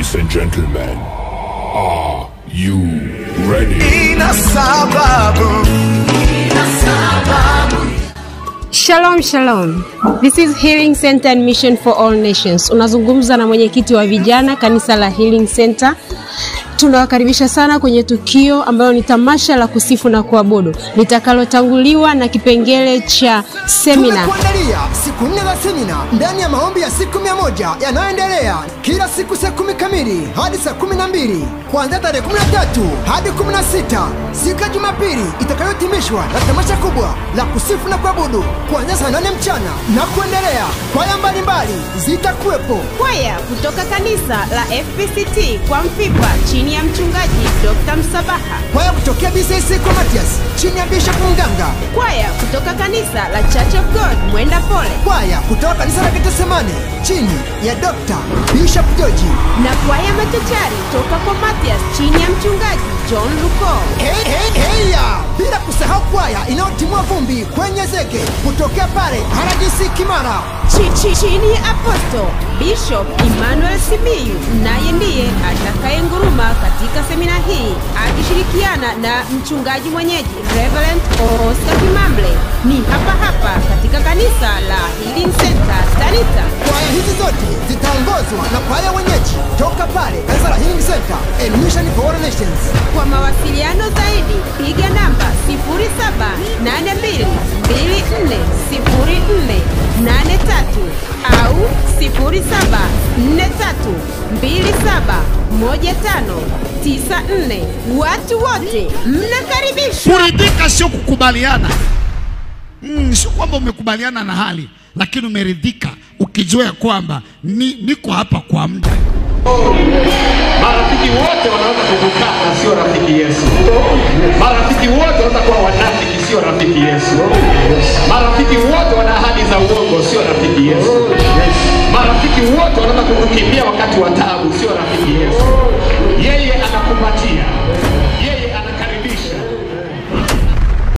Ladies and gentlemen, are you ready? Shalom, shalom. This is Healing Center and Mission for All Nations. Unazungumza na mwenyekiti wa vijana kanisa la Healing Center. Tunawakaribisha sana kwenye tukio ambalo ni tamasha la kusifu na kuabudu litakalotanguliwa na kipengele cha semina. Tunakuandalia siku 4 za semina ndani ya maombi ya siku 100 yanayoendelea kila siku saa 10 kamili hadi saa 12 kuanzia tarehe 13 hadi 16. Siku ya Jumapili itakayotimishwa na tamasha kubwa la kusifu na kuabudu kuanzia saa 8 mchana na kuendelea. Kwaya mbalimbali zitakuwepo. Kwaya kutoka kanisa la FPCT kwa Mfipa chini ya mchungaji Dr. Msabaha. Kwaya kutokea BCC kwa Matias chini ya Bishop Mganga. Kwaya kutoka kanisa la Church of God Mwenda Pole. Kwaya kutoka kanisa la Gethsemane chini ya Dr. Bishop George. Na kwaya machachari toka kwa Matias chini ya mchungaji John Luko. Bila kusahau kwaya inayotimua vumbi kwenye zege kutokea pale Haradisi Kimara chini ya Apostle Bishop Emmanuel Simiyu, naye ndiye atakayenguruma katika semina hii akishirikiana na mchungaji mwenyeji Reverend Oscar Kimamble. Ni hapa katika kanisa la Healing Center Tanita. Kwaya hizi zote zitaongozwa na kwaya wenyeji toka pale kanisa la Healing Center and Mission for All Nations. Kwa mawasiliano zaidi piga namba 0782240483 au 0743271594. Watu wote mnakaribishwa. Kuridhika sio kukubaliana. Sio kwamba umekubaliana na hali, lakini umeridhika ukijua kwamba niko hapa kwa muda. Marafiki wote wanaweza kukukata, sio rafiki Yesu. Marafiki wote wanaweza kuwa wanafiki, sio rafiki Yesu. Marafiki wote wana ahadi za uongo, sio rafiki Yesu. Marafiki wote wanaweza kukukimbia wakati wa taabu, sio